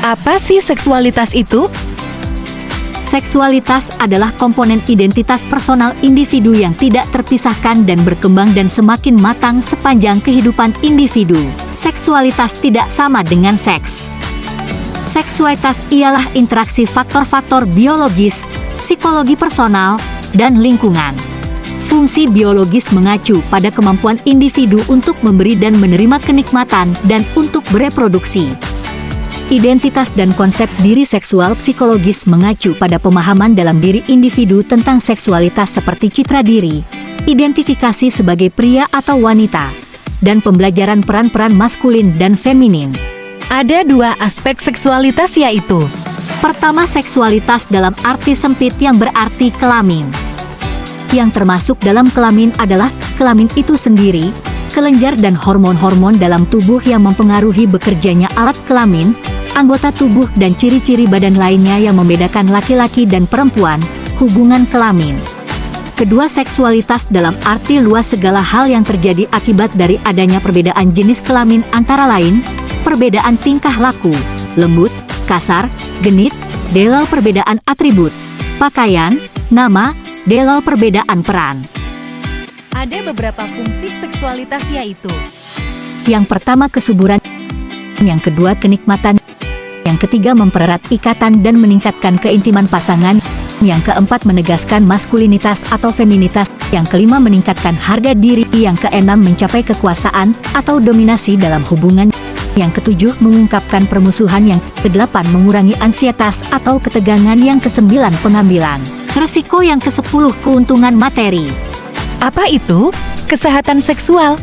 Apa sih seksualitas itu? Seksualitas adalah komponen identitas personal individu yang tidak terpisahkan dan berkembang dan semakin matang sepanjang kehidupan individu. Seksualitas tidak sama dengan seks. Seksualitas ialah interaksi faktor-faktor biologis, psikologi personal, dan lingkungan. Fungsi biologis mengacu pada kemampuan individu untuk memberi dan menerima kenikmatan dan untuk bereproduksi. Identitas dan konsep diri seksual psikologis mengacu pada pemahaman dalam diri individu tentang seksualitas seperti citra diri, identifikasi sebagai pria atau wanita, dan pembelajaran peran-peran maskulin dan feminin. Ada dua aspek seksualitas yaitu: Pertama, seksualitas dalam arti sempit yang berarti kelamin. Yang termasuk dalam kelamin adalah kelamin itu sendiri, kelenjar dan hormon-hormon dalam tubuh yang mempengaruhi bekerjanya alat kelamin, anggota tubuh dan ciri-ciri badan lainnya yang membedakan laki-laki dan perempuan, hubungan kelamin. Kedua, seksualitas dalam arti luas segala hal yang terjadi akibat dari adanya perbedaan jenis kelamin antara lain, perbedaan tingkah laku, lembut, kasar, genit, delal perbedaan atribut, pakaian, nama, delal perbedaan peran. ada beberapa fungsi seksualitas yaitu: Yang pertama, kesuburan. Yang kedua, kenikmatan. Yang ketiga, mempererat ikatan dan meningkatkan keintiman pasangan. Yang keempat, menegaskan maskulinitas atau feminitas. Yang kelima, meningkatkan harga diri. Yang keenam, mencapai kekuasaan atau dominasi dalam hubungan. Yang ketujuh, mengungkapkan permusuhan. Yang kedelapan, mengurangi ansietas atau ketegangan. Yang kesembilan, pengambilan resiko. Yang kesepuluh, keuntungan materi. apa itu kesehatan seksual?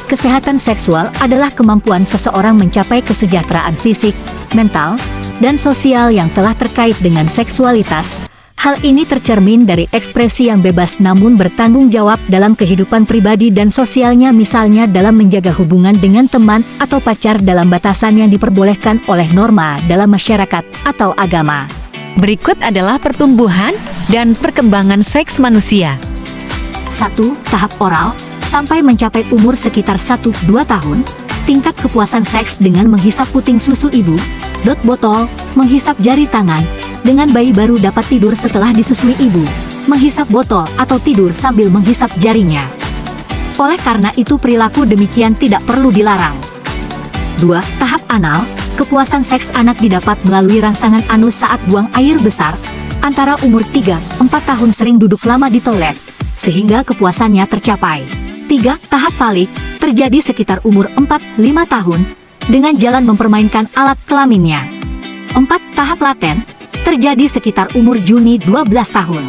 Kesehatan seksual adalah kemampuan seseorang mencapai kesejahteraan fisik, mental, dan sosial yang telah terkait dengan seksualitas. Hal ini tercermin dari ekspresi yang bebas namun bertanggung jawab dalam kehidupan pribadi dan sosialnya, misalnya dalam menjaga hubungan dengan teman atau pacar dalam batasan yang diperbolehkan oleh norma dalam masyarakat atau agama. Berikut adalah pertumbuhan dan perkembangan seks manusia. 1. Tahap oral. Sampai mencapai umur sekitar 1-2 tahun, tingkat kepuasan seks dengan menghisap puting susu ibu, dot botol, menghisap jari tangan, dengan bayi baru dapat tidur setelah disusui ibu, menghisap botol atau tidur sambil menghisap jarinya. Oleh karena itu perilaku demikian tidak perlu dilarang. 2. Tahap anal. Kepuasan seks anak didapat melalui rangsangan anus saat buang air besar, antara umur 3-4 tahun sering duduk lama di toilet, sehingga kepuasannya tercapai. 3. Tahap falik, terjadi sekitar umur 4-5 tahun, dengan jalan mempermainkan alat kelaminnya. 4. Tahap laten, terjadi sekitar umur Juni 12 tahun.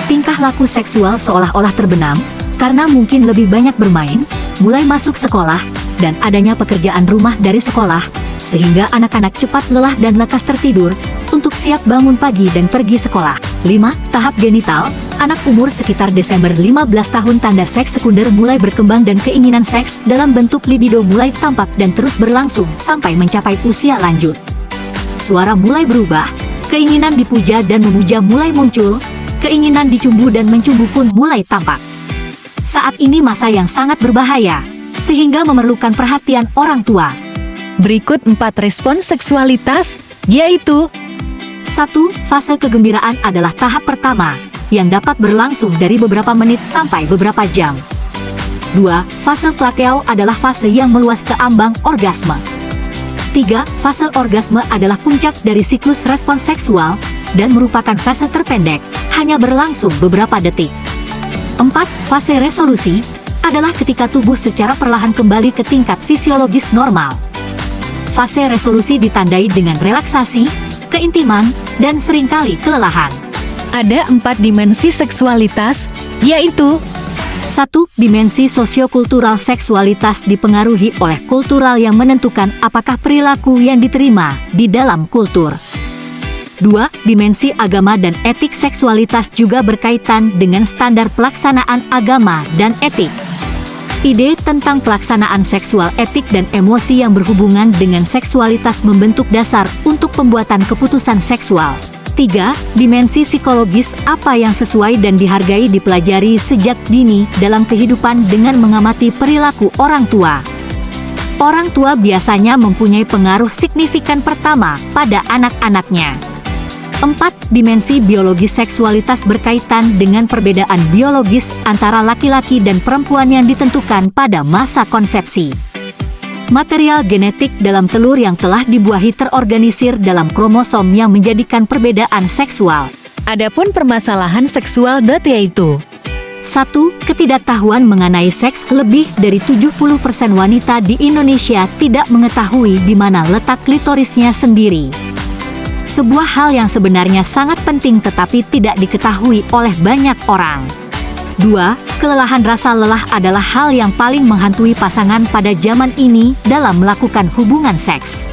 Tingkah laku seksual seolah-olah terbenam, karena mungkin lebih banyak bermain, mulai masuk sekolah, dan adanya pekerjaan rumah dari sekolah, sehingga anak-anak cepat lelah dan lekas tertidur, untuk siap bangun pagi dan pergi sekolah. 5. Tahap genital, anak umur sekitar Desember 15 tahun, tanda seks sekunder mulai berkembang dan keinginan seks dalam bentuk libido mulai tampak dan terus berlangsung sampai mencapai usia lanjut. Suara mulai berubah, keinginan dipuja dan memuja mulai muncul, keinginan dicumbu dan mencumbu pun mulai tampak. Saat ini masa yang sangat berbahaya, sehingga memerlukan perhatian orang tua. Berikut 4 respon seksualitas, yaitu: 1. Fase kegembiraan adalah tahap pertama, yang dapat berlangsung dari beberapa menit sampai beberapa jam. 2. Fase plateau adalah fase yang meluas ke ambang orgasme. 3. Fase orgasme adalah puncak dari siklus respons seksual, dan merupakan fase terpendek, hanya berlangsung beberapa detik. 4. Fase resolusi adalah ketika tubuh secara perlahan kembali ke tingkat fisiologis normal. Fase resolusi ditandai dengan relaksasi, keintiman, dan seringkali kelelahan. Ada 4 dimensi seksualitas, yaitu: 1. Dimensi sosiokultural. Seksualitas dipengaruhi oleh kultural yang menentukan apakah perilaku yang diterima di dalam kultur. 2. Dimensi agama dan etik. Seksualitas juga berkaitan dengan standar pelaksanaan agama dan etik. Ide tentang pelaksanaan seksual, etik, dan emosi yang berhubungan dengan seksualitas membentuk dasar untuk pembuatan keputusan seksual. 3. Dimensi psikologis. Apa yang sesuai dan dihargai dipelajari sejak dini dalam kehidupan dengan mengamati perilaku orang tua. Orang tua biasanya mempunyai pengaruh signifikan pertama pada anak-anaknya. 4. Dimensi biologis seksualitas berkaitan dengan perbedaan biologis antara laki-laki dan perempuan yang ditentukan pada masa konsepsi. Material genetik dalam telur yang telah dibuahi terorganisir dalam kromosom yang menjadikan perbedaan seksual. Adapun permasalahan seksual yaitu 1. Ketidaktahuan mengenai seks. Lebih dari 70% wanita di Indonesia tidak mengetahui di mana letak klitorisnya sendiri. Sebuah hal yang sebenarnya sangat penting tetapi tidak diketahui oleh banyak orang. 2. Kelelahan. Rasa lelah adalah hal yang paling menghantui pasangan pada zaman ini dalam melakukan hubungan seks.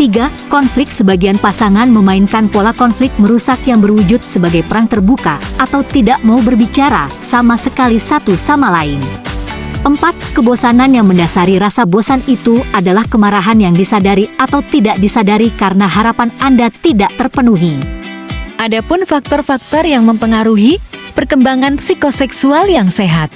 3. Konflik. Sebagian pasangan memainkan pola konflik merusak yang berwujud sebagai perang terbuka atau tidak mau berbicara sama sekali satu sama lain. 4. Kebosanan. Yang mendasari rasa bosan itu adalah kemarahan yang disadari atau tidak disadari karena harapan Anda tidak terpenuhi. adapun faktor-faktor yang mempengaruhi perkembangan psikoseksual yang sehat.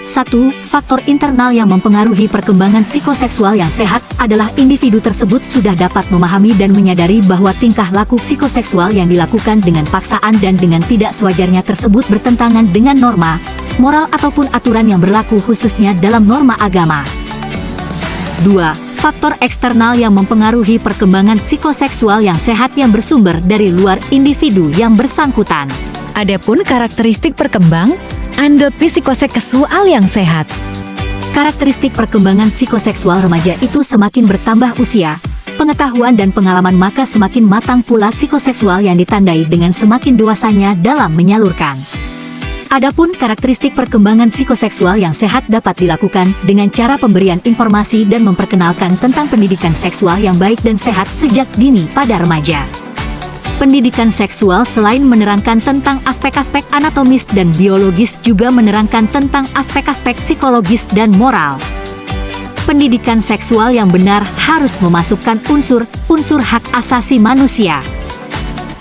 1. Faktor internal yang mempengaruhi perkembangan psikoseksual yang sehat adalah individu tersebut sudah dapat memahami dan menyadari bahwa tingkah laku psikoseksual yang dilakukan dengan paksaan dan dengan tidak sewajarnya tersebut bertentangan dengan norma, moral ataupun aturan yang berlaku khususnya dalam norma agama. 2. Faktor eksternal yang mempengaruhi perkembangan psikoseksual yang sehat yang bersumber dari luar individu yang bersangkutan. Adapun karakteristik perkembang psikoseksual yang sehat. Karakteristik perkembangan psikoseksual remaja itu semakin bertambah usia, pengetahuan dan pengalaman maka semakin matang pula psikoseksual yang ditandai dengan semakin dewasanya dalam menyalurkan. Adapun karakteristik perkembangan psikoseksual yang sehat dapat dilakukan dengan cara pemberian informasi dan memperkenalkan tentang pendidikan seksual yang baik dan sehat sejak dini pada remaja. Pendidikan seksual selain menerangkan tentang aspek-aspek anatomis dan biologis juga menerangkan tentang aspek-aspek psikologis dan moral. Pendidikan seksual yang benar harus memasukkan unsur hak asasi manusia.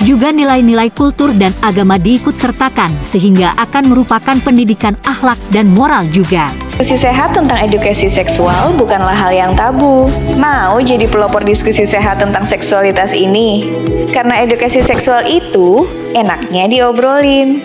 Juga nilai-nilai kultur dan agama diikut sertakan sehingga akan merupakan pendidikan akhlak dan moral juga. Diskusi sehat tentang edukasi seksual bukanlah hal yang tabu. Mau jadi pelopor diskusi sehat tentang seksualitas ini? Karena edukasi seksual itu enaknya diobrolin.